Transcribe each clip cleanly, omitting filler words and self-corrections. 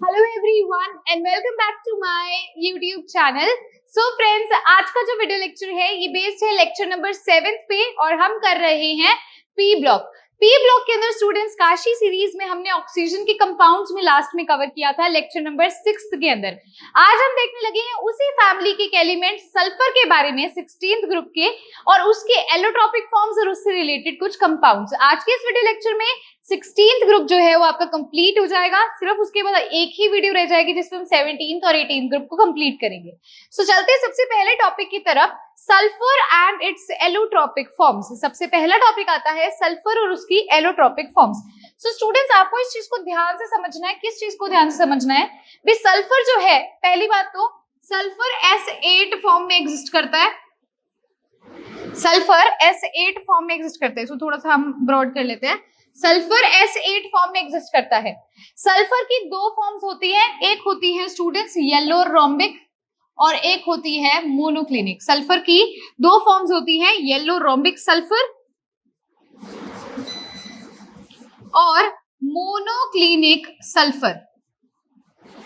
Hello everyone and welcome back to my YouTube channel. So friends, आज का जो video lecture है ये बेस्ड है लेक्चर नंबर 7 पे और हम कर रहे हैं पी ब्लॉक। पी ब्लॉक के अंदर स्टूडेंट्स काशी सीरीज में हमने ऑक्सीजन के कंपाउंड्स में लास्ट में कवर किया था लेक्चर नंबर 6 के अंदर। आज हम देखने लगे हैं उसी फैमिली के एलिमेंट सल्फर के बारे में 16th ग्रुप के और उसके एलोट्रॉपिक फॉर्म्स और उससे रिलेटेड कुछ कंपाउंड्स। आज के इस वीडियो लेक्चर में 16th ग्रुप जो है वो आपका कंप्लीट हो जाएगा। सिर्फ उसके बाद एक ही वीडियो रह जाएगी जिसमें हम 17th और 18th ग्रुप को कंप्लीट करेंगे। सो चलते हैं सबसे पहले टॉपिक की तरफ, sulphur and it's allotropic forms. सबसे पहला टॉपिक आता है सल्फर और उसकी एलोट्रॉपिक फॉर्म्स। सो स्टूडेंट्स, आपको इस चीज को ध्यान से समझना है। किस चीज को ध्यान से समझना है? भी सल्फर जो है, पहली बात तो सल्फर S8 फॉर्म में एग्जिस्ट करता है। सल्फर S8 फॉर्म में एग्जिस्ट करता है। सो थोड़ा सा हम ब्रॉड कर लेते हैं। सल्फर S8 फॉर्म में एग्जिस्ट करता है। सल्फर की दो फॉर्म्स होती है, एक होती है स्टूडेंट्स येलो रोम्बिक और एक होती है मोनोक्लिनिक। सल्फर की दो फॉर्म्स होती है, येलो रोम्बिक सल्फर और monoclinic sulphur.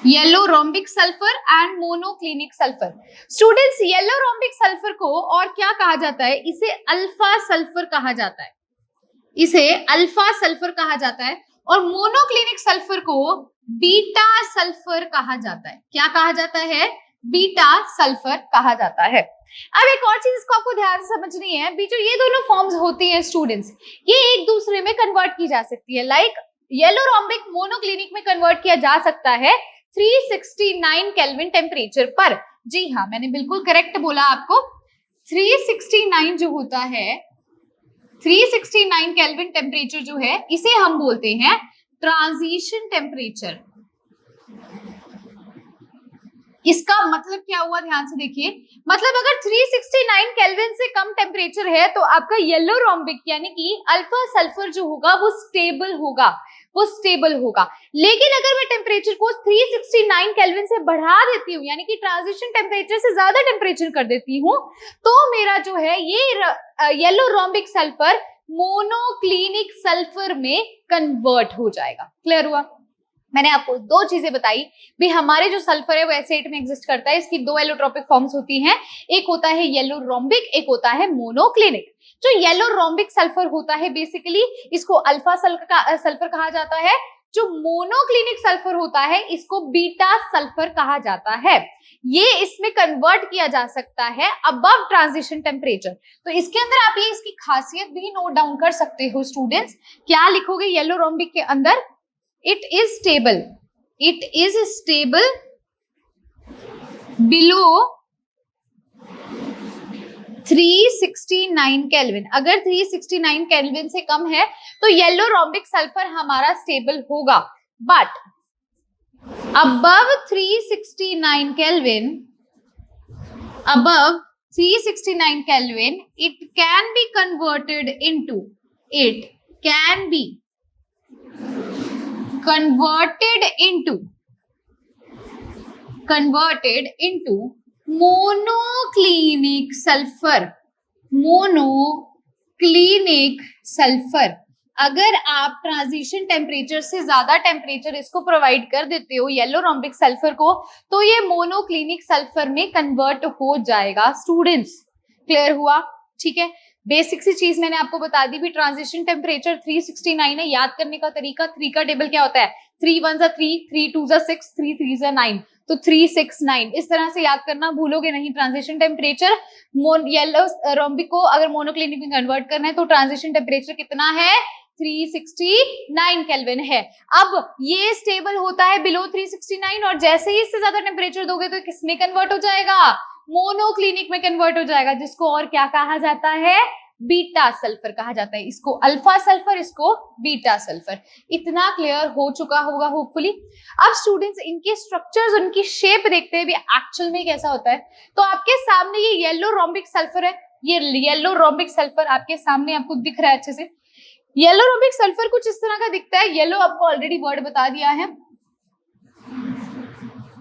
Yellow rhombic sulphur and monoclinic sulphur. Students, yellow rhombic sulphur को और क्या कहा जाता है? इसे अल्फा सल्फर कहा जाता है। इसे अल्फा सल्फर कहा जाता है और मोनोक्लिनिक सल्फर को बीटा सल्फर कहा जाता है। क्या कहा जाता है? बीटा सल्फर कहा जाता है। अब एक और चीज इसको आपको ध्यान से समझनी है, भी जो ये दोनों फॉर्म्स होती हैं स्टूडेंट्स, ये एक दूसरे में कन्वर्ट की जा सकती है। लाइक येलो रोम्बिक मोनोक्लिनिक में कन्वर्ट किया जा सकता है 369 केल्विन टेम्परेचर पर। जी हाँ, मैंने बिल्कुल करेक्ट बोला आपको। 369 जो होता है, 369 केल्विन टेम्परेचर जो है, इसे हम बोलते हैं ट्रांजिशन टेम्परेचर। इसका मतलब क्या हुआ? ध्यान से देखिए। मतलब अगर 369 केल्विन से कम टेम्परेचर है तो आपका येलो रोम्बिक यानी कि अल्फा सल्फर जो होगा वो स्टेबल होगा, वो स्टेबल होगा। लेकिन अगर मैं टेम्परेचर को 369 केल्विन से बढ़ा देती हूँ, यानी कि ट्रांजिशन टेम्परेचर से ज्यादा टेम्परेचर कर देती हूँ, तो मेरा जो है ये yellow rhombic sulphur monoclinic sulphur में कन्वर्ट हो जाएगा। क्लियर हुआ? मैंने आपको दो चीजें बताई भी। हमारे जो सल्फर है वो S8 में एग्जिस्ट करता है। इसकी दो एलोट्रॉपिक फॉर्म्स होती हैं, एक होता है येलो रोम्बिक, एक होता है मोनोक्लिनिक। जो येलो रोम्बिक सल्फर होता है बेसिकली इसको अल्फा सल्फर कहा जाता है। जो मोनोक्लिनिक सल्फर होता है इसको बीटा सल्फर कहा जाता है। ये इसमें कन्वर्ट किया जा सकता है अबव ट्रांजिशन टेम्परेचर। तो इसके अंदर आप ये इसकी खासियत भी नोट डाउन कर सकते हो स्टूडेंट्स। क्या लिखोगे येलो रोम्बिक के अंदर? It is stable. It is stable below 369 kelvin. अगर 369 केल्विन से कम है तो येलो रोम्बिक सल्फर हमारा स्टेबल होगा। But above 369 kelvin, above 369 kelvin, it can be converted into, it can be converted into monoclinic sulfur। monoclinic sulfur अगर आप transition temperature से ज्यादा टेम्परेचर इसको प्रोवाइड कर देते हो येलो रोम्बिक सल्फर को, तो ये मोनोक्लिनिक सल्फर में कन्वर्ट हो जाएगा स्टूडेंट्स। क्लियर हुआ? ठीक है, बेसिक सी चीज मैंने आपको बता दी भी। ट्रांजिशन टेम्परेचर 369 है। याद करने का तरीका, 3 का टेबल क्या होता है? 3 1 3, 3 2 6, 3 3 9, तो 369 इस तरह से याद करना, भूलोगे नहीं। ट्रांजिशन टेम्परेचर येलो रोम्बिक को अगर मोनोक्लिनिक में कन्वर्ट करना है तो ट्रांजिशन टेम्परेचर कितना है? 369 केल्विन है। अब ये स्टेबल होता है बिलो 369 और जैसे ही इससे ज्यादा टेम्परेचर दोगे तो किसमें कन्वर्ट हो जाएगा? मोनोक्लिनिक में कन्वर्ट हो जाएगा, जिसको और क्या कहा जाता है? बीटा सल्फर कहा जाता है। इसको अल्फा सल्फर, इसको बीटा सल्फर। इतना क्लियर हो चुका होगा होपफुली। अब स्टूडेंट्स, इनके स्ट्रक्चर्स, उनकी शेप देखते हैं भी एक्चुअल में कैसा होता है। तो आपके सामने ये येलो रोम्बिक सल्फर है। ये येलो रोम्बिक सल्फर आपके सामने आपको दिख रहा है अच्छे से। येलो रोम्बिक सल्फर कुछ इस तरह का दिखता है। येलो आपको ऑलरेडी वर्ड बता दिया है।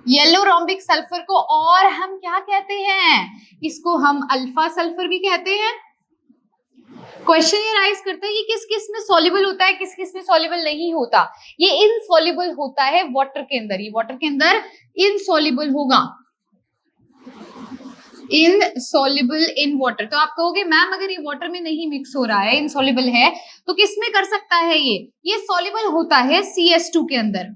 येलो रोम्बिक सल्फर को और हम क्या कहते हैं? इसको हम अल्फा सल्फर भी कहते हैं क्वेश्चन ये राइज करता है ये किस किस में सॉल्युबल होता है, किस किस में सॉल्युबल नहीं होता। ये इनसॉल्युबल होता है वाटर के अंदर, ये वाटर के अंदर इनसॉल्युबल होगा, इनसॉल्युबल इन वाटर। तो आप कहोगे मैम अगर ये वाटर में नहीं मिक्स हो रहा है, इनसॉल्युबल है, तो किस में कर सकता है ये सॉल्युबल होता है CS2 के अंदर,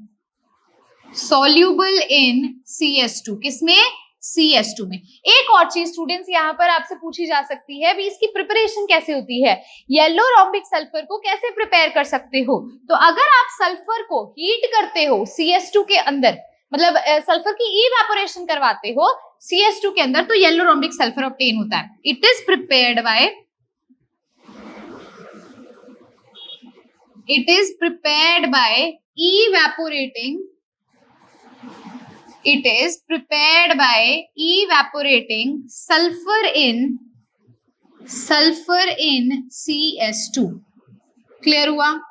सॉल्युबल इन CS2, किसमें, CS2 में। एक और चीज स्टूडेंट्स यहाँ पर आपसे पूछी जा सकती है, अभी इसकी प्रिपरेशन कैसे होती है, येलो रोम्बिक सल्फर को कैसे प्रिपेयर कर सकते हो। तो अगर आप सल्फर को हीट करते हो CS2 के अंदर, मतलब सल्फर की इवेपोरेशन करवाते हो CS2 के अंदर, तो येलो रोम्बिक सल्फर ऑब्टेन होता है। It is prepared bye evaporating, it is prepared by evaporating sulfur in CS2। Clear हुआ।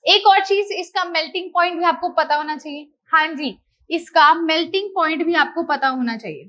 एक और चीज, इसका मेल्टिंग पॉइंट भी आपको पता होना चाहिए। हाँ जी, इसका मेल्टिंग पॉइंट भी आपको पता होना चाहिए।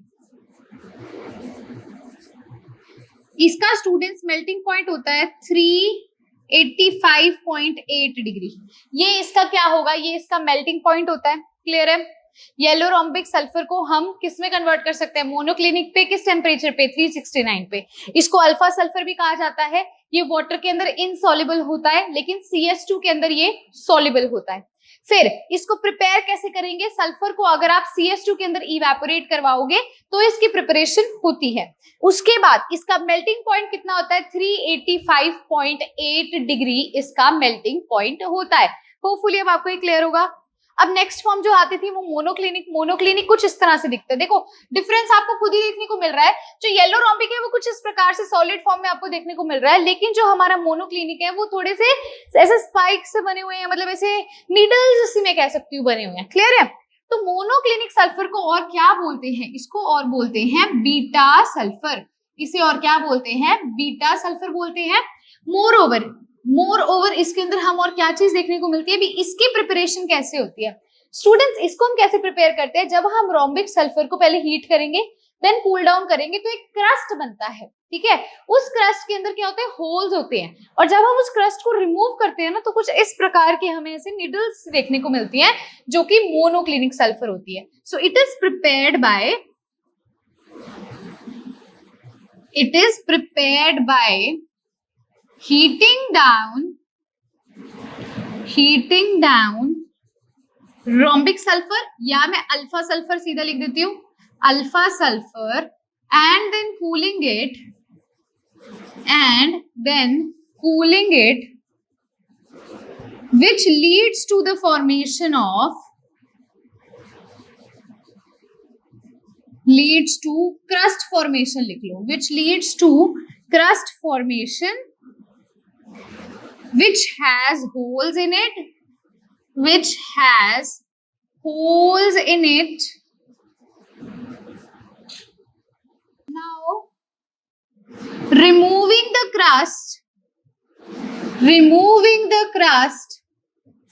इसका स्टूडेंट्स मेल्टिंग पॉइंट होता है 385.8 डिग्री। ये इसका क्या होगा, ये इसका मेल्टिंग पॉइंट होता है। क्लियर है। येलो रोम्बिक सल्फर को हम किस में कन्वर्ट कर सकते हैं, मोनोक्लिनिक पे, किस टेम्परेचर पे, 369 पे। इसको अल्फा सल्फर भी कहा जाता है। ये वाटर के अंदर इनसॉल्युबल होता है, लेकिन CS2 के अंदर ये सॉल्युबल होता है। फिर इसको प्रिपेयर कैसे करेंगे, सल्फर को अगर आप CS2 के अंदर इवेपोरेट करवाओगे तो इसकी प्रिपरेशन होती है। उसके बाद इसका मेल्टिंग पॉइंट कितना होता है, 385.8 डिग्री इसका मेल्टिंग पॉइंट होता है। होपफुली अब आपको ये क्लियर होगा। अब नेक्स्ट फॉर्म जो आती थी वो मोनोक्लिनिक कुछ इस तरह से दिखता है। देखो डिफरेंस आपको खुद ही देखने को मिल रहा है। जो येलो रोम्बिक है वो कुछ इस प्रकार से सॉलिड फॉर्म में आपको देखने को मिल रहा है, लेकिन जो हमारा मोनोक्लिनिक है वो थोड़े से ऐसे स्पाइक से बने हुए हैं, मतलब ऐसे नीडल्स जैसी मैं कह सकती हूँ बने हुए हैं। क्लियर है। तो मोनोक्लिनिक सल्फर को और क्या बोलते हैं, इसको और बोलते हैं बीटा सल्फर। इसे और क्या बोलते हैं, बीटा सल्फर बोलते हैं। मोर ओवर इसके अंदर हम और क्या चीज देखने को मिलती है, अभी इसकी प्रिपरेशन कैसे होती है स्टूडेंट्स। इसको हम कैसे प्रिपेयर करते हैं, जब हम रोम्बिक सल्फर को पहले हीट करेंगे, देन कूल डाउन करेंगे, तो एक क्रस्ट बनता है। ठीक है। उस क्रस्ट के अंदर क्या होते हैं, होल्स होते हैं, और जब हम उस क्रस्ट को रिमूव करते हैं ना, तो कुछ इस प्रकार के हमें ऐसे निडल्स देखने को मिलती हैं, जो कि मोनोक्लिनिक सल्फर होती है। So it is prepared by heating down rhombic sulphur, या मैं अल्फा सल्फर सीधा लिख देती हूँ, alpha sulphur, and then cooling it which leads to the formation of crust formation लिख लो, which leads to crust formation which has holes in it, now removing the crust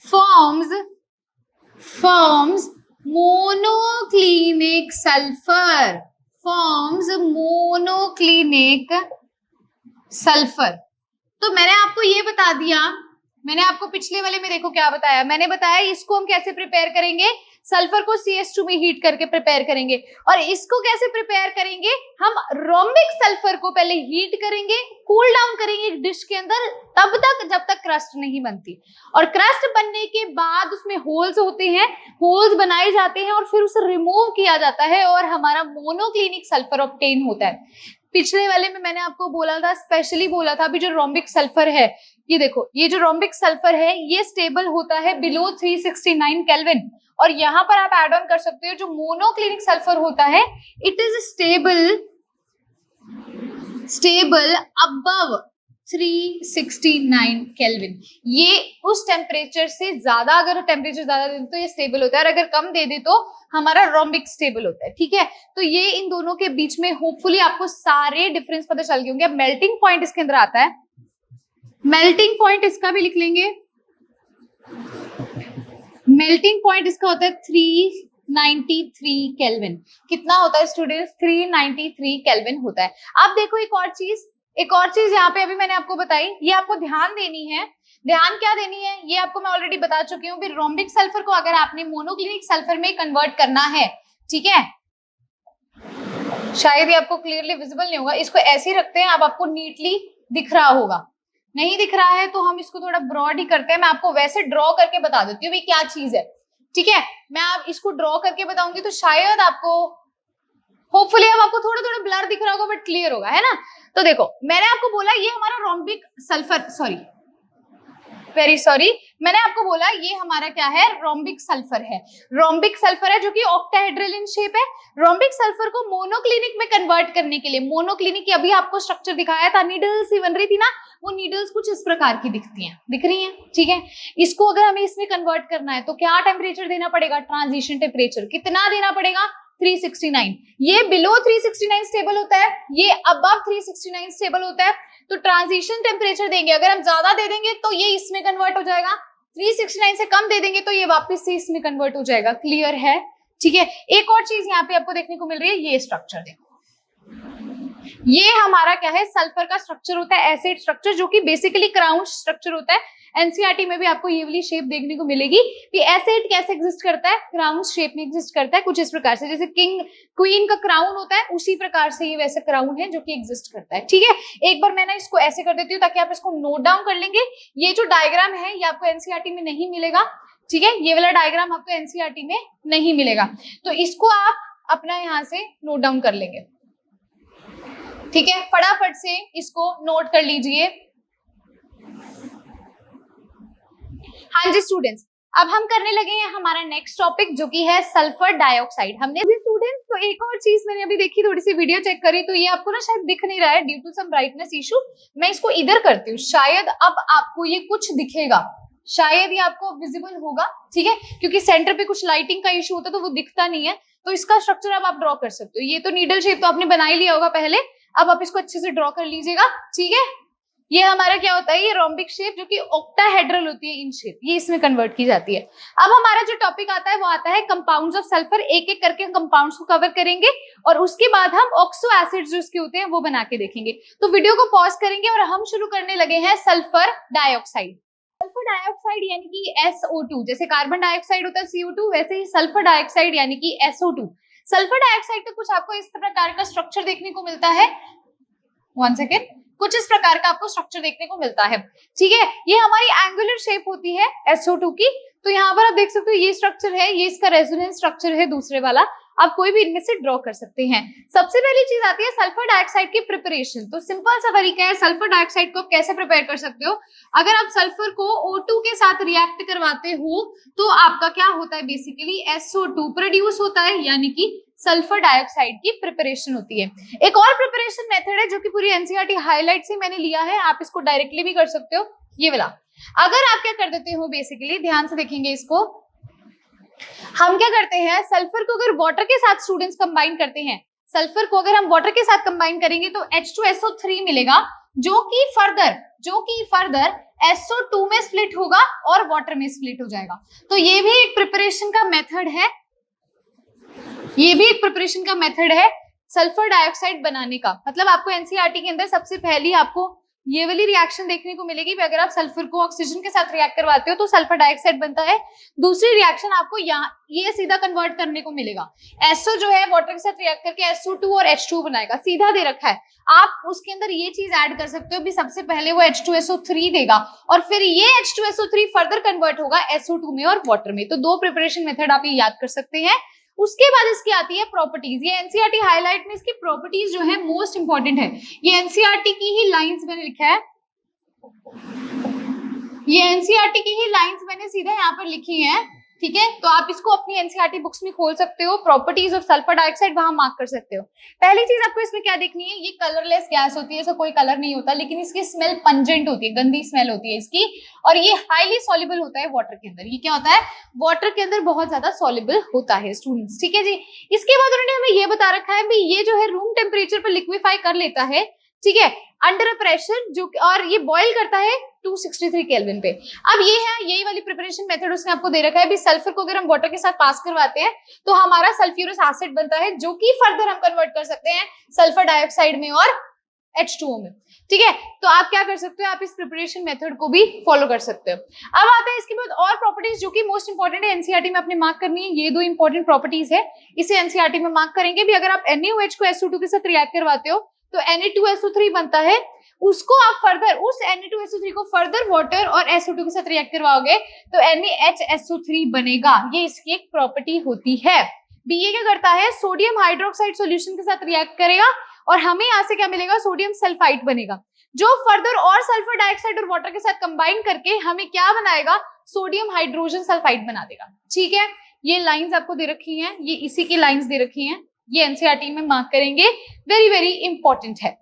forms monoclinic sulfur। तो मैंने आपको ये बता दिया, मैंने आपको पिछले वाले में देखो क्या बताया, मैंने बताया इसको हम कैसे प्रिपेयर करेंगे, सल्फर को CS2 में हीट करके प्रिपेयर करेंगे। और इसको कैसे प्रिपेयर करेंगे, हम रोम्बिक सल्फर को पहले हीट करेंगे, कूल डाउन करेंगे एक डिश के अंदर, तब तक जब तक क्रस्ट नहीं बनती। और क्रस्ट बनने के बाद उसमें होल्स होते हैं, होल्स बनाए जाते हैं और फिर उसे रिमूव किया जाता है और हमारा मोनोक्लिनिक सल्फर ऑब्टेन होता है। पिछले वाले में मैंने आपको बोला था, स्पेशली बोला था, अभी जो रोम्बिक सल्फर है, ये देखो, ये जो रोम्बिक सल्फर है ये स्टेबल होता है बिलो 369 केल्विन। और यहाँ पर आप एड ऑन कर सकते हो, जो मोनोक्लिनिक सल्फर होता है it is stable above 369 kelvin. ये उस टेम्परेचर से ज्यादा, अगर टेम्परेचर ज्यादा दे तो ये स्टेबल होता है, और अगर कम दे दे तो हमारा रोम्बिक स्टेबल होता है। ठीक है। तो ये इन दोनों के बीच में होपफुली आपको सारे डिफरेंस पता चल गए होंगे। अब मेल्टिंग पॉइंट इसके अंदर आता है, मेल्टिंग पॉइंट इसका भी लिख लेंगे। मेल्टिंग पॉइंट इसका होता है 393 केल्विन। कितना होता है स्टूडेंट्स, 393 केल्विन होता है। अब देखो एक और चीज, एक और चीज यहाँ पे अभी मैंने आपको बताई, ये आपको ध्यान देनी है। ध्यान क्या देनी है ये आपको मैं ऑलरेडी बता चुकी हूँ। रोम्बिक सल्फर को अगर आपने मोनोक्लिनिक सल्फर में कन्वर्ट करना है, ठीक है, शायद ये आपको क्लियरली विजिबल नहीं होगा, इसको ऐसे ही रखते हैं, अब आपको नीटली दिख रहा होगा। नहीं दिख रहा है तो हम इसको थोड़ा ब्रॉड ही करते हैं, मैं आपको वैसे ड्रॉ करके बता देती हूँ भाई क्या चीज है, ठीक है। मैं आप इसको ड्रॉ करके बताऊंगी तो शायद आपको, होपफुली अब आपको थोड़ा थोड़ा ब्लर दिख रहा होगा बट क्लियर होगा, है ना। तो देखो मैंने आपको बोला ये हमारा rhombic sulphur, sorry very sorry, मैंने आपको बोला ये हमारा क्या है, रोम्बिक सल्फर है। रोम्बिक सल्फर है जो कि ऑक्टाहेड्रल इन शेप है। रोम्बिक सल्फर को मोनोक्लिनिक में कन्वर्ट करने के लिए, मोनोक्लिनिक की अभी आपको स्ट्रक्चर दिखाया था, नीडल्स ही बन रही थी ना, वो नीडल्स कुछ इस प्रकार की दिखती हैं, दिख रही हैं, ठीक है। इसको अगर हमें इसमें कन्वर्ट करना है तो क्या टेम्परेचर देना पड़ेगा, ट्रांजिशन टेम्परेचर कितना देना पड़ेगा, 369। ये बिलो 369 स्टेबल होता है, ये अबव 369 स्टेबल होता है। तो ट्रांजिशन टेम्परेचर देंगे, अगर हम ज्यादा दे देंगे तो ये इसमें कन्वर्ट हो जाएगा, 369 से कम दे देंगे तो ये वापस से इसमें कन्वर्ट हो जाएगा। क्लियर है, ठीक है। एक और चीज यहाँ पे आपको देखने को मिल रही है, ये स्ट्रक्चर देखो, ये हमारा क्या है, सल्फर का स्ट्रक्चर होता है, एसिड स्ट्रक्चर, जो कि बेसिकली क्राउन स्ट्रक्चर होता है। एनसीईआरटी में भी आपको ये वाली शेप देखने को मिलेगी कि एसिड कैसे एग्जिस्ट करता है, क्राउन शेप में एग्जिस्ट करता है, कुछ इस प्रकार से, जैसे किंग क्वीन का क्राउन होता है उसी प्रकार से ये वैसे क्राउन है जो कि एग्जिस्ट करता है, ठीक है। एक बार मैं ना इसको ऐसे कर देती हूँ ताकि आप इसको नोट डाउन कर लेंगे। ये जो डायग्राम है ये आपको एनसीईआरटी में नहीं मिलेगा, ठीक है, ये वाला डायग्राम आपको एनसीईआरटी में नहीं मिलेगा, तो इसको आप अपना यहाँ से नोट डाउन कर लेंगे, ठीक है। फटाफट से इसको नोट कर लीजिए। हाँ जी स्टूडेंट्स, अब हम करने लगे हैं हमारा नेक्स्ट टॉपिक जो कि है सल्फर डाइऑक्साइड। हमने स्टूडेंट्स तो एक और चीज मैंने अभी देखी, थोड़ी सी वीडियो चेक करी तो ये आपको ना शायद दिख नहीं रहा है due to some brightness issue. मैं इसको इधर करती हूँ, शायद अब आपको ये कुछ दिखेगा, शायद ये आपको विजिबल होगा, ठीक है, क्योंकि सेंटर पे कुछ लाइटिंग का इशू होता है तो वो दिखता नहीं है। तो इसका स्ट्रक्चर अब आप ड्रॉ कर सकते हो। ये तो नीडल शेप तो आपने बना ही लिया होगा पहले, अब आप इसको अच्छे से ड्रॉ कर लीजिएगा, ठीक है। ये हमारा क्या होता है, ये रोम्बिक शेप जो कि ऑक्टाहेड्रल होती है इन शेप, ये इसमें कन्वर्ट की जाती है। अब हमारा जो टॉपिक आता है वो आता है कंपाउंड्स ऑफ सल्फर। एक एक करके हम कंपाउंड्स को कवर करेंगे और उसके बाद हम ऑक्सो एसिड्स जो उसके होते हैं वो बना के देखेंगे। तो वीडियो को पॉज करेंगे और हम शुरू करने लगे हैं सल्फर डाइऑक्साइड। सल्फर डाइऑक्साइड यानी कि SO2, जैसे कार्बन डाइऑक्साइड होता है CO2, वैसे ही सल्फर डाइऑक्साइड यानी कि SO2। सल्फर डाइऑक्साइड का कुछ आपको इस प्रकार का स्ट्रक्चर देखने को मिलता है, वन सेकेंड, कुछ इस प्रकार का आपको स्ट्रक्चर देखने को मिलता है, ठीक है। ये हमारी एंगुलर शेप होती है SO2 की। तो यहाँ पर आप देख सकते हो ये स्ट्रक्चर है, ये इसका रेजोनेंस स्ट्रक्चर है दूसरे वाला, आप कोई भी इनमें से ड्रॉ कर सकते हैं। सबसे पहली चीज आती है सल्फर डाइऑक्साइड की प्रिपरेशन। तो सिंपल सा तरीका है सल्फर डाइऑक्साइड को कैसे प्रिपेयर कर सकते हो। अगर आप सल्फर को O2 के साथ रिएक्ट करवाते हो तो आपका क्या होता है, बेसिकली SO2 प्रोड्यूस होता है, यानी कि सल्फर डाइऑक्साइड की प्रिपरेशन होती है। एक और प्रिपरेशन मेथड है जो कि पूरी एनसीईआरटी हाईलाइट से मैंने लिया है, आप इसको डायरेक्टली भी कर सकते हो, ये वाला। अगर आप क्या कर देते हो, बेसिकली ध्यान से देखेंगे इसको, हम क्या करते हैं, सल्फर को अगर वाटर के साथ स्टूडेंट्स कंबाइन करते हैं, सल्फर को अगर हम वाटर के साथ कंबाइन करेंगे तो H2SO3 मिलेगा, जो कि फर्दर SO2 में स्प्लिट होगा और वाटर में स्प्लिट हो जाएगा। तो ये भी एक प्रिपरेशन का मेथड है, ये भी एक प्रिपरेशन का मेथड है सल्फर डाइऑक्साइड बनाने का। मतलब आपको एनसीईआरटी के अंदर सबसे पहली आपको ये वाली रिएक्शन देखने को मिलेगी कि अगर आप सल्फर को ऑक्सीजन के साथ रिएक्ट करवाते हो तो सल्फर डाइऑक्साइड बनता है। दूसरी रिएक्शन आपको यहाँ ये सीधा कन्वर्ट करने को मिलेगा, SO जो है वाटर के साथ रिएक्ट करके SO2 और H2 बनाएगा, सीधा दे रखा है। आप उसके अंदर ये चीज ऐड कर सकते हो भी, सबसे पहले वो H2SO3 देगा और फिर ये H2SO3 फर्दर कन्वर्ट होगा SO2 में और वाटर में। तो दो प्रिपरेशन मेथड आप ये याद कर सकते हैं। उसके बाद इसकी आती है प्रॉपर्टीज। ये एनसीईआरटी हाईलाइट में इसकी प्रॉपर्टीज जो है मोस्ट इंपॉर्टेंट है। ये एनसीईआरटी की ही लाइंस मैंने लिखा है, ये एनसीईआरटी की ही लाइंस मैंने सीधा यहाँ पर लिखी है, ठीक है। तो आप इसको अपनी एनसीईआरटी बुक्स में खोल सकते हो, प्रॉपर्टीज ऑफ सल्फर डाइऑक्साइड वहां मार्क कर सकते हो। पहली चीज आपको इसमें क्या देखनी है, ये कलरलेस गैस होती है, इसका कोई कलर नहीं होता, लेकिन इसकी स्मेल पंजेंट होती है, गंदी स्मेल होती है इसकी, और ये हाईली सॉल्युबल होता है वाटर के अंदर। ये क्या होता है, वाटर के अंदर बहुत ज्यादा सॉल्युबल होता है स्टूडेंट्स, ठीक है जी। इसके बाद उन्होंने हमें ये बता रखा है भी ये जो है रूम टेम्परेचर पर लिक्विफाई कर लेता है, ठीक है, अंडर प्रेशर, जो और ये बॉईल करता है 263 केल्विन पे। अब ये है यही वाली प्रिपरेशन मेथड उसने आपको दे रखा है भी, सल्फर को अगर हम वाटर के साथ पास करवाते हैं तो हमारा सल्फ्यूरस एसिड बनता है, जो कि फर्दर हम कन्वर्ट कर सकते हैं सल्फर डाइऑक्साइड में और H2O में, ठीक है। तो आप क्या कर सकते हो, आप इस प्रिपरेशन मेथड को भी फॉलो कर सकते हो। अब आते हैं इसके बाद और प्रॉपर्टीज जो कि मोस्ट इंपॉर्टेंट है, एनसीईआरटी में अपने मार्क करनी है। ये दो इंपॉर्टेंट प्रॉपर्टीज है, इसे एनसीईआरटी में मार्क करेंगे भी। अगर आप NaOH को SO2 के साथ रिएक्ट करवाते हो तो Na2SO3 बनता है, उसको आप फर्दर उस Na2SO3 को फर्दर वाटर और SO2 के साथ रिएक्ट करवाओगे तो NaHSO3 बनेगा। ये इसकी एक प्रॉपर्टी होती है। ये क्या करता है, सोडियम हाइड्रोक्साइड सॉल्यूशन के साथ रिएक्ट करेगा और हमें यहाँ से क्या मिलेगा, सोडियम सल्फाइड बनेगा, जो फर्दर और सल्फर डाइऑक्साइड और वाटर के साथ कंबाइन करके हमें क्या बनाएगा, सोडियम हाइड्रोजन सल्फाइड बना देगा, ठीक है। ये लाइंस आपको दे रखी हैं, ये इसी की लाइंस दे रखी हैं, ये एनसीईआरटी में मार्क करेंगे, वेरी वेरी इंपॉर्टेंट है।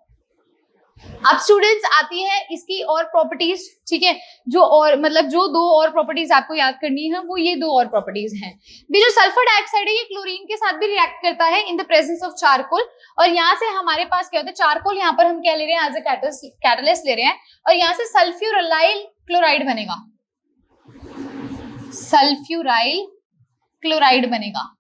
अब स्टूडेंट्स आती है इसकी और प्रॉपर्टीज, ठीक है, जो और मतलब जो दो और प्रॉपर्टीज आपको याद करनी है वो ये दो और प्रॉपर्टीज हैं। जो सल्फर डाइऑक्साइड है ये क्लोरीन के साथ भी रिएक्ट करता है in the presence of charcoal, और यहाँ से हमारे पास क्या होता है, चारकोल यहाँ पर हम क्या ले रहे हैं, एज ए कैटलिस्ट ले रहे हैं, और यहाँ से सल्फ्यूराइल क्लोराइड बनेगा, सल्फ्यूराइल क्लोराइड बनेगा।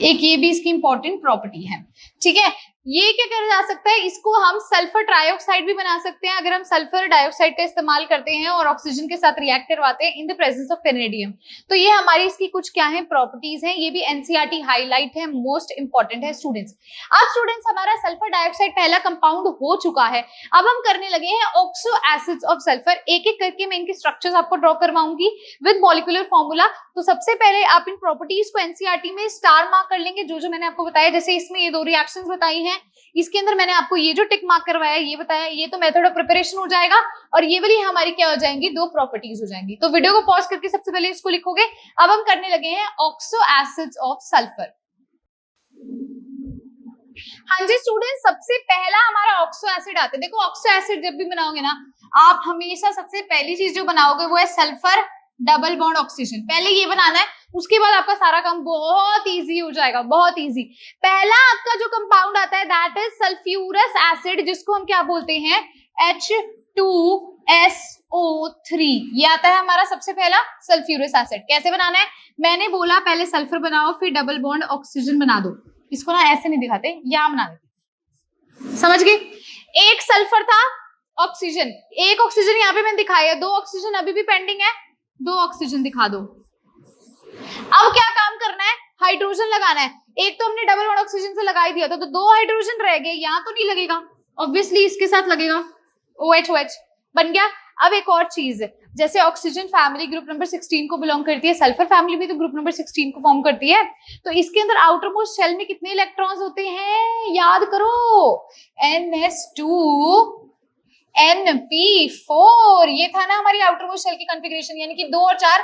एक ये भी इसकी इंपॉर्टेंट प्रॉपर्टी है, ठीक है। ये क्या करा जा सकता है, इसको हम सल्फर ट्राइऑक्साइड भी बना सकते हैं अगर हम सल्फर डाइऑक्साइड का इस्तेमाल करते हैं और ऑक्सीजन के साथ रिएक्ट करवाते हैं in the presence of vanadium. तो ये हमारी इसकी कुछ क्या है, प्रॉपर्टीज हैं। ये भी एनसीईआरटी हाईलाइट है, मोस्ट इंपॉर्टेंट है स्टूडेंट्स। अब स्टूडेंट्स हमारा सल्फर डाइऑक्साइड पहला कंपाउंड हो चुका है, अब हम करने लगे हैं ऑक्सो एसिड्स ऑफ सल्फर। एक एक करके मैं इनके स्ट्रक्चर्स आपको ड्रॉ करवाऊंगी विद मॉलिक्यूलर फॉर्मूला। तो सबसे पहले आप इन प्रॉपर्टीज को एनसीईआरटी में स्टार मार्क कर लेंगे, जो मैंने आपको बताया। जैसे इसमें ये दो रिएक्शंस बताई हैं, इसके अंदर मैंने आपको ये जो टिक मार्क करवाया ये बताया, ये तो मेथड ऑफ प्रिपरेशन हो जाएगा, और ये वाली हमारी क्या हो जाएंगी, दो प्रॉपर्टीज हो जाएंगी। तो वीडियो को पॉज करके सबसे पहले इसको लिखोगे। अब हम करने लगे हैं ऑक्सो एसिड्स ऑफ सल्फर। हाँ जी स्टूडेंट, सबसे पहला हमारा ऑक्सो एसिड आता है। देखो ऑक्सो एसिड जब भी बनाओगे ना, आप हमेशा सबसे पहली चीज जो बनाओगे वो है सल्फर डबल बॉन्ड ऑक्सीजन। पहले ये बनाना है, उसके बाद आपका सारा काम बहुत इजी हो जाएगा, बहुत इजी। पहला आपका जो कंपाउंड आता है दैट इज सल्फ्यूरस एसिड, जिसको हम क्या बोलते हैं, H2SO3। ये आता है हमारा सबसे पहला सल्फ्यूरस एसिड। कैसे बनाना है, मैंने बोला पहले सल्फर बनाओ फिर डबल बॉन्ड ऑक्सीजन बना दो। इसको ना ऐसे नहीं दिखाते, यहां बना देते, समझ गए। एक सल्फर था, ऑक्सीजन, एक ऑक्सीजन यहाँ पे मैंने दिखाया, दो ऑक्सीजन अभी भी पेंडिंग है, दो ऑक्सीजन दिखा दो। अब क्या काम करना है, हाइड्रोजन लगाना है। एक तो हमने डबल बॉन्ड ऑक्सीजन से लगा ही दिया था, तो दो हाइड्रोजन रह गए, यहां तो नहीं लगेगा, ऑब्वियसली इसके साथ लगेगा, OH बन गया। अब एक और चीज है, जैसे ऑक्सीजन फैमिली ग्रुप नंबर 16 को बिलोंग करती है, सल्फर फैमिली भी तो ग्रुप नंबर 16 को फॉर्म करती है। तो इसके अंदर आउटर मोस्ट शेल में कितने इलेक्ट्रॉन्स होते हैं, याद करो, NS2Np4। ये था ना हमारी आउटर मोस्ट शेल की कॉन्फ़िगरेशन, यानी कि 2 और 4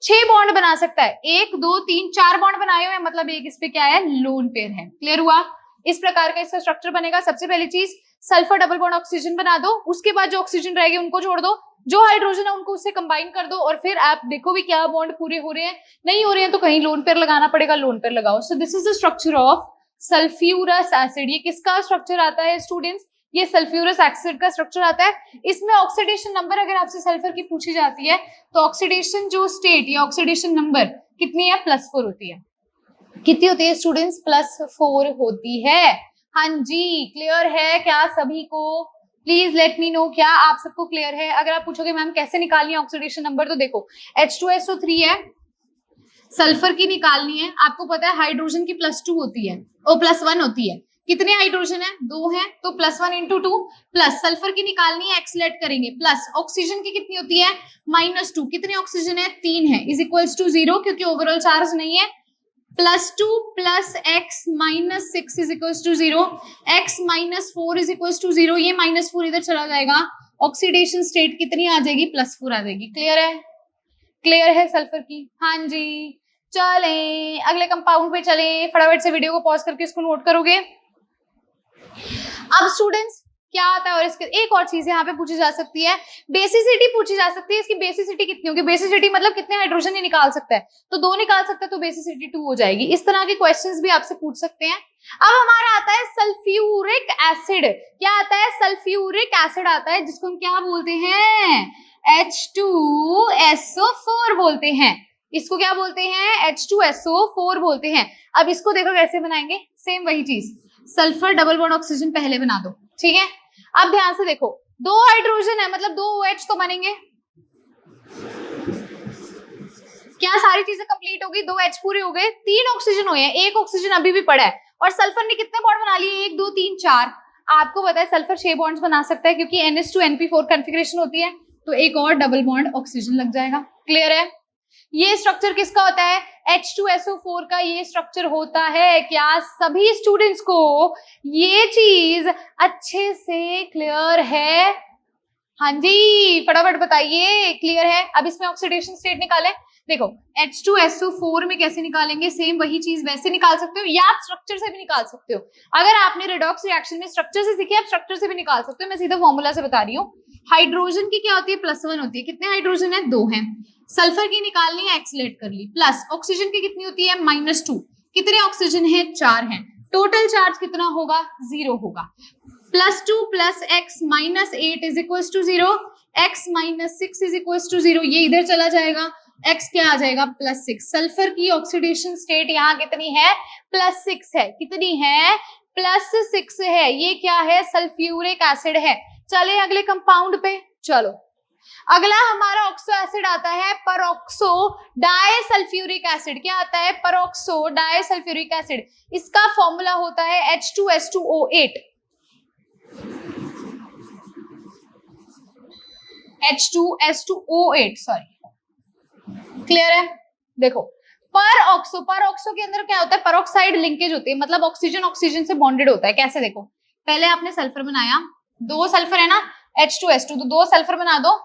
6 बॉन्ड बना सकता है। 1 2 3 4 बॉन्ड बनाए हुए, मतलब एक इस पे क्या है, लोन पेयर है। क्लियर हुआ, इस प्रकार का इसका स्ट्रक्चर बनेगा। सबसे पहली चीज सल्फर डबल बॉन्ड ऑक्सीजन बना दो, उसके बाद जो ऑक्सीजन रहेगी उनको छोड़ दो, जो हाइड्रोजन है उनको उससे कंबाइन कर दो, और फिर आप देखो भी क्या बॉन्ड पूरे हो रहे हैं, नहीं हो रहे हैं तो कहीं लोन पेयर लगाना पड़ेगा, लोन पेयर लगाओ। So this is the structure of sulphurous acid. ये किसका स्ट्रक्चर आता है स्टूडेंट्स, ये सल्फ्यूरस एसिड का स्ट्रक्चर आता है। इसमें ऑक्सीडेशन नंबर अगर आपसे सल्फर की पूछी जाती है तो ऑक्सीडेशन जो स्टेट या ऑक्सीडेशन नंबर कितनी है, +4 होती है। कितनी होती है स्टूडेंट्स, +4 होती है। हाँ जी, क्लियर है क्या सभी को, प्लीज लेट मी नो, क्या आप सबको क्लियर है। अगर आप पूछोगे मैम कैसे निकालनी है ऑक्सीडेशन नंबर, तो देखो H2SO3 है, सल्फर की निकालनी है, आपको पता है हाइड्रोजन की +2 होती है, ओ +1 होती है। कितने हाइड्रोजन है, 2 है, तो +1 × 2 प्लस सल्फर की निकालनी है, एक्सलेट करेंगे, प्लस ऑक्सीजन की कितनी होती है, -2। कितने ऑक्सीजन है, 3 है, इज इक्वल्स टू 0, क्योंकि ओवरऑल चार्ज नहीं है। +2 + x - 6 is equals to 0, x - 4 is equals to 0। ये -4 इधर चला जाएगा, ऑक्सीडेशन स्टेट कितनी आ जाएगी, +4 आ जाएगी। क्लियर है, क्लियर है सल्फर की। हाँ जी, चले अगले कंपाउंड पे चले, फटाफट से वीडियो को पॉज करके इसको नोट करोगे। अब स्टूडेंट्स क्या आता है, और इसके एक और चीज यहाँ पे पूछी जा सकती है, बेसिसिटी पूछी जा सकती है। इसकी बेसिसिटी कितनी होगी, बेसिसिटी मतलब कितने हाइड्रोजन ये निकाल सकता है, तो 2 निकाल सकता है, तो बेसिसिटी 2 हो जाएगी। इस तरह के क्वेश्चंस भी आपसे पूछ सकते हैं। अब हमारा आता है सल्फ्यूरिक एसिड। क्या आता है, सल्फ्यूरिक एसिड आता है, जिसको हम क्या बोलते हैं, H2SO4 बोलते हैं। इसको क्या बोलते हैं, H2SO4 बोलते हैं। अब इसको देखो कैसे बनाएंगे, सेम वही चीज, सल्फर डबल बॉन्ड ऑक्सीजन पहले बना दो, ठीक है, अब ध्यान से देखो, 2 हाइड्रोजन है मतलब 2 OH तो बनेंगे। क्या सारी चीजें कंप्लीट हो गई, 2 H पूरे हो गए, 3 ऑक्सीजन हुए हैं, 1 ऑक्सीजन अभी भी पड़ा है, और सल्फर ने कितने बॉन्ड बना लिए, 1 2 3 4। आपको पता है सल्फर 6 बॉन्ड्स बना सकता है क्योंकि NH2NP4 कॉन्फ़िगरेशन होती है, तो एक और डबल बॉन्ड ऑक्सीजन लग जाएगा। क्लियर है? ये स्ट्रक्चर किसका होता है, H2SO4 का ये स्ट्रक्चर होता है। क्या सभी स्टूडेंट्स को ये चीज अच्छे से क्लियर है? हाँ जी, फटाफट बताइए, क्लियर है? अब इसमें ऑक्सीडेशन स्टेट निकाले। देखो H2SO4 में कैसे निकालेंगे, सेम वही चीज वैसे निकाल सकते हो या आप स्ट्रक्चर से भी निकाल सकते हो। अगर आपने रेडॉक्स रिएक्शन में स्ट्रक्चर से सीखे, आप स्ट्रक्चर से भी निकाल सकते हो। मैं सीधा फॉर्मूला से बता रही हूँ। हाइड्रोजन की क्या होती है, +1 होती है। कितने हाइड्रोजन है, 2 हैं। सल्फर की निकालनी है, एक्सलेट कर ली। प्लस ऑक्सीजन की कितनी होती है, -2। कितने ऑक्सीजन है, 4 हैं। टोटल चार्ज कितना होगा, 0 होगा। +2 + x - 8 = 0, x - 6 = 0। ये इधर चला जाएगा, x क्या आ जाएगा, +6। सल्फर की ऑक्सीडेशन स्टेट यहाँ कितनी है, +6 है। कितनी है, +6 है। ये क्या है, सल्फ्यूरिक एसिड है। चले अगले कंपाउंड पे। चलो अगला हमारा ऑक्सो एसिड आता है, परऑक्सो डाइसल्फ्यूरिक एसिड। क्या आता है, परऑक्सो डाइसल्फ्यूरिक एसिड। इसका फॉर्मूला होता है H2S2O8। H2S2O8, sorry. क्लियर है? देखो परऑक्सो के अंदर क्या होता है, परऑक्साइड लिंकेज होती है, मतलब ऑक्सीजन ऑक्सीजन से बॉन्डेड होता है। कैसे, देखो पहले आपने सल्फर बनाया, 2 सल्फर है ना, H2S2, तो 2 सल्फर बना दो।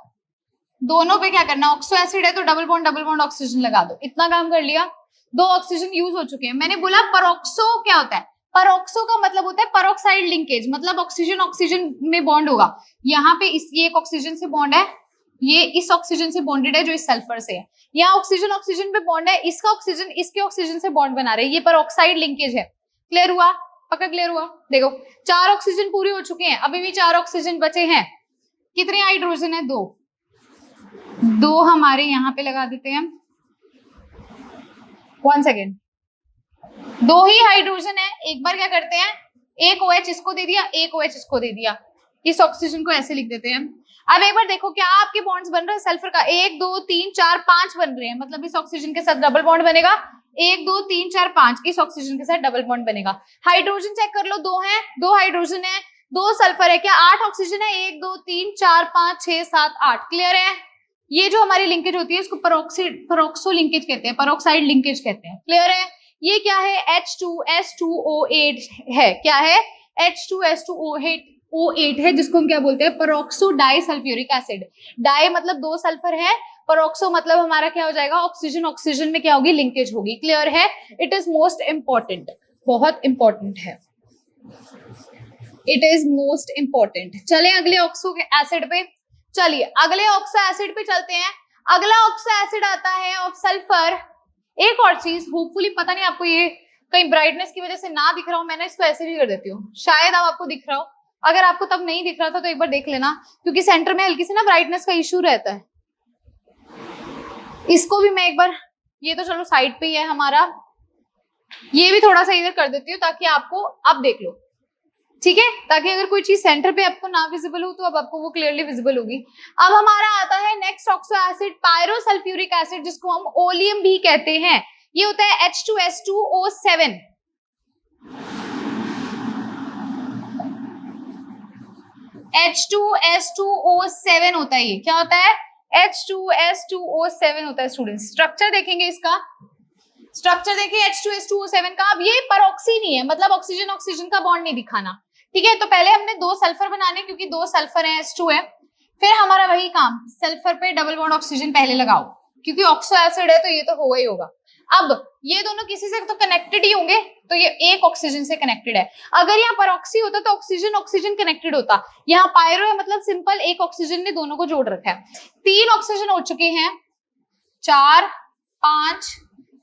दोनों पे क्या करना, ऑक्सो एसिड है तो डबल बॉन्ड ऑक्सीजन लगा दो। इतना काम कर लिया, 2 ऑक्सीजन यूज हो चुके हैं। मैंने बोला परऑक्सो क्या होता है, परऑक्सो का मतलब होता है परऑक्साइड लिंकेज, मतलब ऑक्सीजन ऑक्सीजन में बॉन्ड होगा। यहाँ पे ये एक ऑक्सीजन से बॉन्ड है, ये इस ऑक्सीजन से बॉन्डेड है जो इस सल्फर से है। यहाँ ऑक्सीजन ऑक्सीजन पे बॉन्ड है, इसका ऑक्सीजन इसके ऑक्सीजन से बॉन्ड बना रहे हैं, ये परऑक्साइड लिंकेज है। क्लियर हुआ, पक्का क्लियर हुआ? देखो 4 ऑक्सीजन पूरे हो चुके हैं, अभी भी 4 ऑक्सीजन बचे हैं। कितने हाइड्रोजन है, 2 हमारे यहाँ पे लगा देते हैं। 1 सेकेंड, 2 ही हाइड्रोजन है। एक बार क्या करते हैं, एक OH इसको दे दिया, एक OH इसको दे दिया, इस ऑक्सीजन को ऐसे लिख देते हैं। अब एक बार देखो क्या आपके बॉन्ड्स बन रहे हैं सल्फर का, 1 2 3 4 5 बन रहे हैं, मतलब इस ऑक्सीजन के साथ डबल बॉन्ड बनेगा। 1 2 3 4 5 इस ऑक्सीजन के साथ डबल बॉन्ड बनेगा। हाइड्रोजन चेक कर लो, 2 हैं, 2 हाइड्रोजन है, 2 सल्फर है। क्या 8 ऑक्सीजन है, 1 2 3 4 5 6 7 8। क्लियर है? ये जो हमारी लिंकेज होती है इसको परऑक्सो लिंकेज कहते हैं, परऑक्साइड लिंकेज कहते हैं। क्लियर है? ये क्या है, H2S2O8 है। क्या है, H2S2O8 है, जिसको हम क्या बोलते हैं, परऑक्सो डाइसल्फ्यूरिक एसिड। डाई मतलब 2 सल्फर है, परऑक्सो मतलब हमारा क्या हो जाएगा, ऑक्सीजन ऑक्सीजन में क्या होगी, लिंकेज होगी। क्लियर है? इट इज मोस्ट इंपॉर्टेंट, बहुत इंपॉर्टेंट है, इट इज मोस्ट इंपॉर्टेंट। चले अगले ऑक्सो एसिड पे। चलिए अगले ऑक्सो एसिड पे चलते हैं। अगला ऑक्सो एसिड आता है ऑफ सल्फर। एक और चीज, होपफुली पता नहीं आपको ये कहीं ब्राइटनेस की वजह से ना दिख रहा हो, मैंने इसको ऐसे भी कर देती हूँ, शायद अब आपको दिख रहा हो। अगर आपको तब नहीं दिख रहा था तो एक बार देख लेना, क्योंकि सेंटर में हल्की सी ना ब्राइटनेस का इश्यू रहता है। इसको भी मैं एक बार, ये तो चलो साइड पे ही है हमारा, ये भी थोड़ा सा इधर कर देती हूँ ताकि आपको अब देख लो, ठीक है, ताकि अगर कोई चीज सेंटर पे आपको ना विजिबल हो तो अब आपको वो क्लियरली विजिबल होगी। अब हमारा आता है next oxo acid, pyrosulphuric acid, जिसको हम ओलियम भी कहते हैं। ये होता है H2S2O7। H2S2O7 होता है। ये क्या होता है, H2S2O7 होता है। स्टूडेंट्स स्ट्रक्चर देखेंगे इसका, स्ट्रक्चर देखिए H2S2O7 का। अब ये परऑक्सी नहीं है, मतलब ऑक्सीजन ऑक्सीजन का बॉन्ड नहीं दिखाना, ठीक है। तो पहले हमने 2 सल्फर बनाने, क्योंकि 2 सल्फर है, H2 है। फिर हमारा वही काम, सल्फर पे डबल बॉन्ड ऑक्सीजन पहले लगाओ, क्योंकि ऑक्सो एसिड है तो ये तो होगा ही होगा। अब ये दोनों किसी से तो कनेक्टेड ही होंगे, तो ये एक ऑक्सीजन से कनेक्टेड है। अगर यहाँ परऑक्सी होता तो ऑक्सीजन ऑक्सीजन कनेक्टेड होता। यहाँ पायरो है मतलब सिंपल एक ऑक्सीजन ने दोनों को जोड़ रखा है। 3 ऑक्सीजन हो चुके हैं, 4 5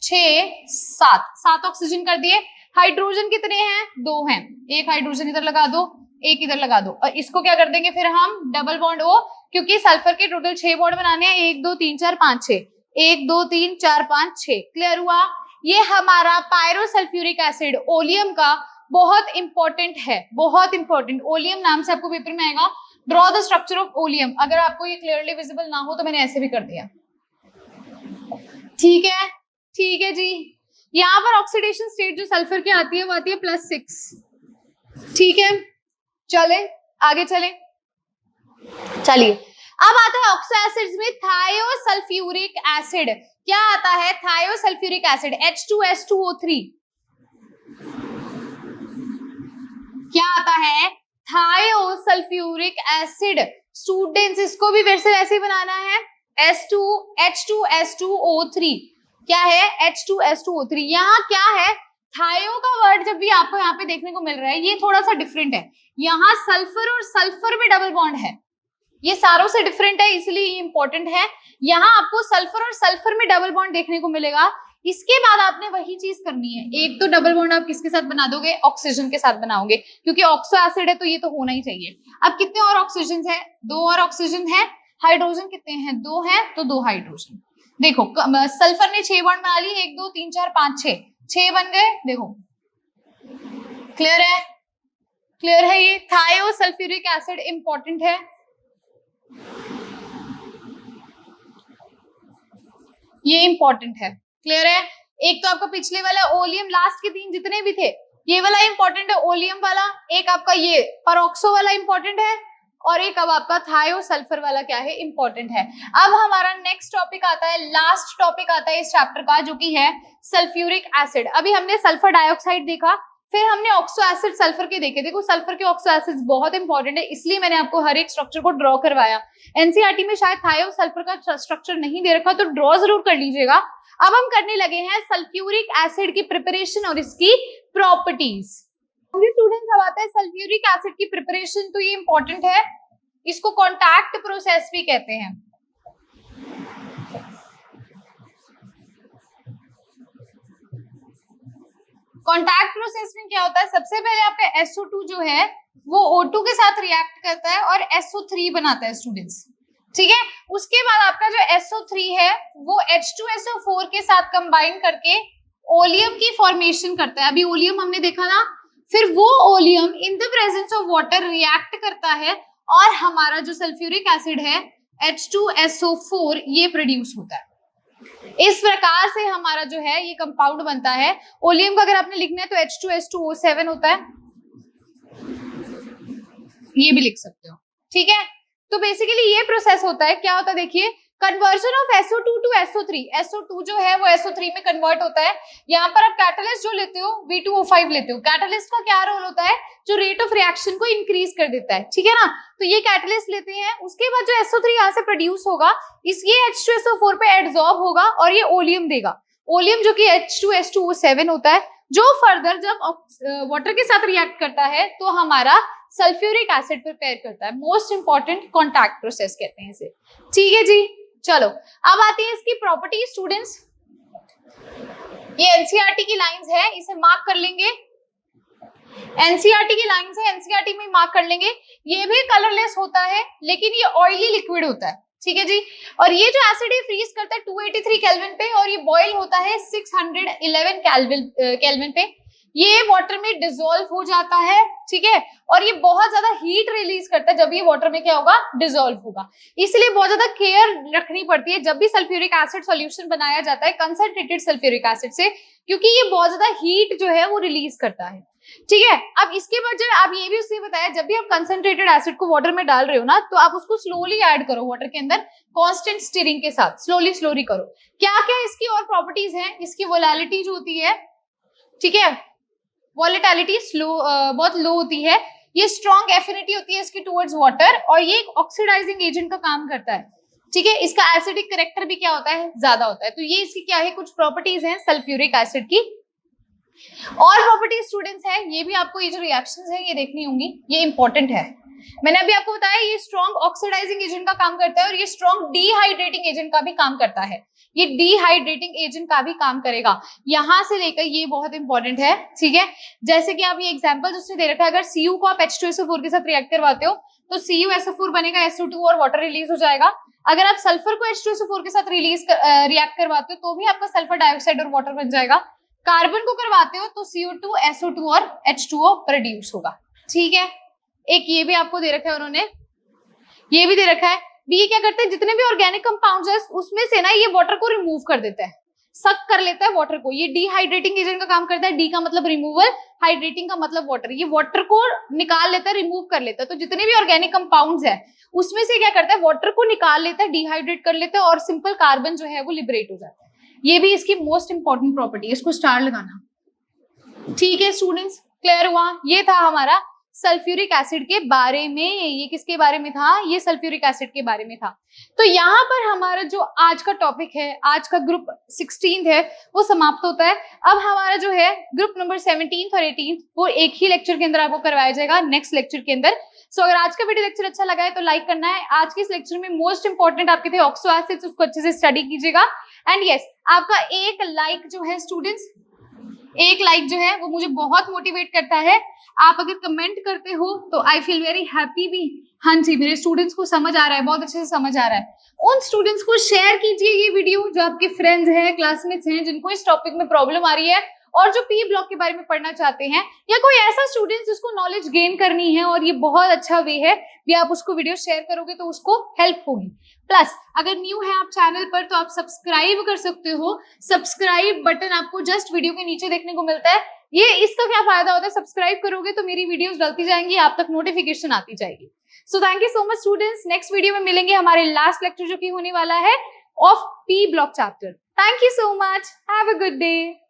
6 7 ऑक्सीजन कर दिए। हाइड्रोजन कितने हैं, 2 हैं। एक हाइड्रोजन इधर लगा दो, एक इधर लगा दो, और इसको क्या कर देंगे फिर हम, डबल बॉन्ड O, क्योंकि सल्फर के टोटल 6 बॉन्ड बनाने हैं, 1 2 3 4 5 6, 1 2 3 4 5 6। क्लियर हुआ? ये हमारा पायरोसल्फ्यूरिक एसिड ओलियम का बहुत इंपॉर्टेंट है, बहुत इंपॉर्टेंट। ओलियम नाम से आपको पेपर में आएगा, draw the structure of oleum. अगर आपको ये क्लियरली विजिबल ना हो तो मैंने ऐसे भी कर दिया, ठीक है, ठीक है जी। यहाँ पर ऑक्सीडेशन स्टेट जो सल्फर की आती है वो आती है +6, ठीक है। चले आगे चले, चलिए अब आता है ऑक्सो एसिड्स में थायोसल्फ्यूरिक एसिड। क्या आता है? थायोसल्फ्यूरिक एसिड H2S2O3। क्या आता है? थायोसल्फ्यूरिक एसिड। स्टूडेंट्स इसको भी फिर से ऐसे बनाना है, H2S2O3। क्या है? H2S2O3। यहाँ क्या है? थायो का वर्ड जब भी आपको यहाँ पे देखने को मिल रहा है, ये थोड़ा सा डिफरेंट है। यहाँ सल्फर और सल्फर में डबल बॉन्ड है, ये सारों से डिफरेंट है, इसलिए ये इंपॉर्टेंट है। यहाँ आपको सल्फर और सल्फर में डबल बॉन्ड देखने को मिलेगा। इसके बाद आपने वही चीज करनी है, एक तो डबल बॉन्ड आप किसके साथ बना दोगे? ऑक्सीजन के साथ बनाओगे, क्योंकि ऑक्सो एसिड है तो ये तो होना ही चाहिए। अब कितने और ऑक्सीजन है? 2 और ऑक्सीजन है। हाइड्रोजन कितने हैं? 2 है, तो 2 हाइड्रोजन। देखो सल्फर ने 6 बॉन्ड बना ली, 1 2 3 4 5 6 बन गए। देखो क्लियर है? क्लियर है? ये थायोसल्फ्यूरिक एसिड इंपॉर्टेंट है। ये इंपॉर्टेंट है, क्लियर है? एक तो आपका पिछले वाला ओलियम, लास्ट के 3 जितने भी थे, ये वाला इंपॉर्टेंट है ओलियम वाला, एक आपका ये परऑक्सो वाला इंपॉर्टेंट है, और एक अब आपका थायोसल्फर वाला क्या है? इंपॉर्टेंट है। अब हमारा नेक्स्ट टॉपिक आता है, लास्ट टॉपिक आता है इस चैप्टर का, जो कि है सल्फ्यूरिक एसिड। अभी हमने सल्फर डाइऑक्साइड देखा, फिर हमने ऑक्सो एसिड सल्फर के देखे। देखो सल्फर के ऑक्सो एसिड्स बहुत इंपॉर्टेंट है, इसलिए मैंने आपको हर एक स्ट्रक्चर को ड्रॉ करवाया। एनसीईआरटी में शायद थायो सल्फर का स्ट्रक्चर नहीं दे रखा, तो ड्रॉ जरूर कर लीजिएगा। अब हम करने लगे हैं सल्फ्यूरिक एसिड की प्रिपरेशन और इसकी प्रॉपर्टीज। स्टूडेंट्स अब आता है सल्फ्यूरिक एसिड की प्रिपरेशन, तो ये इंपॉर्टेंट है, इसको कॉन्टैक्ट प्रोसेस भी कहते हैं। कॉन्टैक्ट प्रोसेस में क्या होता है? सबसे पहले आपका SO2 जो है वो O2 के साथ रिएक्ट करता है और SO3 बनाता है स्टूडेंट्स, ठीक है। उसके बाद आपका जो SO3 है वो H2SO4 के साथ कंबाइन करके ओलियम की फॉर्मेशन करता है। अभी ओलियम हमने देखा ना, फिर वो oleum in the presence of water react करता है और हमारा जो सल्फ्यूरिक एसिड है H2SO4 ये प्रोड्यूस होता है। इस प्रकार से हमारा जो है ये कंपाउंड बनता है। ओलियम का अगर आपने लिखना है तो H2S2O7 होता है, ये भी लिख सकते हो, ठीक है। तो बेसिकली ये प्रोसेस होता है, क्या होता है देखिए, conversion of SO2 to SO3। SO2 जो है वो SO3 में कन्वर्ट होता है। यहाँ पर आप कैटलिस्ट जो लेते हो V2O5 लेते हो। कैटलिस्ट का क्या रोल होता है? जो रेट ऑफ रिएक्शन को इंक्रीज कर देता है, ठीक है ना। तो ये कैटलिस्ट लेते हैं, उसके बाद जो SO3 यहाँ से प्रोड्यूस होगा, इस ये H2SO4 पे एडसॉर्ब होगा और ये ओलियम देगा। ओलियम जो कि H2S2O7 होता है, जो फर्दर जब वाटर के साथ रिएक्ट करता है तो हमारा सल्फ्यूरिक एसिड प्रिपेयर करता है। मोस्ट इंपॉर्टेंट कॉन्टैक्ट प्रोसेस कहते हैं इसे, ठीक है जी। चलो अब आती है इसकी प्रॉपर्टी स्टूडेंट्स। ये एनसीईआरटी की लाइंस है, इसे मार्क कर लेंगे। एनसीईआरटी की लाइंस है, एनसीईआरटी में मार्क कर लेंगे। ये भी कलरलेस होता है, लेकिन ये ऑयली लिक्विड होता है, ठीक है जी। और ये जो एसिड है फ्रीज करता है 283 केल्विन पे, और ये बॉयल होता है 611 केल्विन पे। ये वाटर में डिसॉल्व हो जाता है, ठीक है। और ये बहुत ज्यादा हीट रिलीज करता है जब ये वाटर में क्या होगा? डिसॉल्व होगा। इसलिए बहुत ज्यादा केयर रखनी पड़ती है जब भी सल्फ्यूरिक एसिड सॉल्यूशन बनाया जाता है कंसंट्रेटेड सल्फ्यूरिक एसिड से, क्योंकि ये बहुत ज्यादा हीट जो है वो रिलीज करता है, ठीक है। अब इसके बाद जो आप ये भी उसने बताया, जब भी आप कंसंट्रेटेड एसिड को वाटर में डाल रहे हो ना, तो आप उसको स्लोली ऐड करो वाटर के अंदर, कांस्टेंट स्टीरिंग के साथ स्लोली स्लोली करो। क्या क्या इसकी और प्रॉपर्टीज हैं? इसकी वोलेटिलिटी जो होती है, ठीक है, वोलेटिलिटी बहुत लो होती है। ये स्ट्रॉन्ग एफिनिटी होती है इसकी टुवर्ड्स वाटर, और ये एक ऑक्सीडाइजिंग एजेंट का काम करता है, ठीक है। इसका एसिडिक कैरेक्टर भी क्या होता है? ज्यादा होता है। तो ये इसकी क्या है? कुछ प्रॉपर्टीज हैं सल्फ्यूरिक एसिड की। और प्रॉपर्टी स्टूडेंट्स है, ये भी आपको ये जो रिएक्शंस है ये देखनी होंगी, ये इंपॉर्टेंट है। मैंने अभी आपको बताया ये स्ट्रॉन्ग ऑक्सीडाइजिंग एजेंट का काम करता है और ये स्ट्रॉन्ग डिहाइड्रेटिंग एजेंट का भी काम करता है। ये डिहाइड्रेटिंग एजेंट का भी काम करेगा, यहां से लेकर ये बहुत इंपॉर्टेंट है, ठीक है। जैसे कि आप ये एग्जांपल उसने दे रखा है, अगर Cu को आप H2SO4 के साथ रिएक्ट करवाते हो तो CuSO4 बनेगा, SO2 और वाटर रिलीज हो जाएगा। अगर आप सल्फर को H2SO4 के साथ रिएक्ट करवाते हो तो भी आपका सल्फर डाइऑक्साइड और वाटर बन जाएगा। कार्बन को करवाते हो तो CO2, SO2 और H2O प्रोड्यूस होगा। ठीक है, एक ये भी आपको दे रखा है उन्होंने, ये भी दे रखा है। भी ये क्या करते हैं, जितने भी ऑर्गेनिक कंपाउंड्स है उसमें से ना ये वाटर को रिमूव कर देता है, सक कर लेता है वाटर को। ये डिहाइड्रेटिंग एजेंट का काम करता है। डी का मतलब रिमूवल, हाइड्रेटिंग का मतलब वाटर। ये वाटर को निकाल लेता है, रिमूव कर लेता है। तो जितने भी ऑर्गेनिक कंपाउंड्स है उसमें से क्या करता है, वाटर को निकाल लेता है, डिहाइड्रेट कर लेता है और सिंपल कार्बन जो है वो लिबरेट हो जाता है। ये भी इसकी मोस्ट इंपॉर्टेंट प्रॉपर्टी है, इसको स्टार लगाना। ठीक है स्टूडेंट्स, क्लियर हुआ? ये था हमारा सल्फ्यूरिक एसिड के बारे में। ये किसके बारे में था? ये सल्फ्यूरिक एसिड के बारे में था। तो यहाँ पर हमारा जो आज का टॉपिक है, आज का ग्रुप 16 है, वो समाप्त होता है। अब हमारा जो है ग्रुप नंबर 17 और 18 वो एक ही लेक्चर के अंदर आपको करवाया जाएगा, नेक्स्ट लेक्चर के अंदर। सो अगर आज का वीडियो लेक्चर अच्छा लगा है तो लाइक करना है। आज के इस लेक्चर में मोस्ट इंपॉर्टेंट आपके थे ऑक्सो एसिड्स, उसको अच्छे से स्टडी कीजिएगा। एंड यस, आपका एक लाइक जो है स्टूडेंट्स, एक लाइक जो है वो मुझे बहुत मोटिवेट करता है। आप अगर कमेंट करते हो तो आई फील वेरी हैप्पी भी। हाँ जी, मेरे स्टूडेंट्स को समझ आ रहा है, बहुत अच्छे से समझ आ रहा है। उन स्टूडेंट्स को शेयर कीजिए ये वीडियो जो आपके फ्रेंड्स हैं, क्लासमेट्स हैं, जिनको इस टॉपिक में प्रॉब्लम आ रही है और जो पी ब्लॉक के बारे में पढ़ना चाहते हैं, या कोई ऐसा स्टूडेंट जिसको नॉलेज गेन करनी है और ये बहुत अच्छा वे है भी, आप उसको वीडियो शेयर करोगे तो उसको हेल्प होगी। प्लस अगर न्यू है आप चैनल पर तो आप सब्सक्राइब कर सकते हो। सब्सक्राइब बटन आपको जस्ट वीडियो के नीचे देखने को मिलता है। ये इसका क्या फायदा होता है, सब्सक्राइब करोगे तो मेरी वीडियोस डलती जाएंगी, आप तक नोटिफिकेशन आती जाएगी। So thank you so much students. Next video में मिलेंगे हमारे लास्ट लेक्चर जो कि होने वाला है of P block chapter. Thank you so much, have a good day.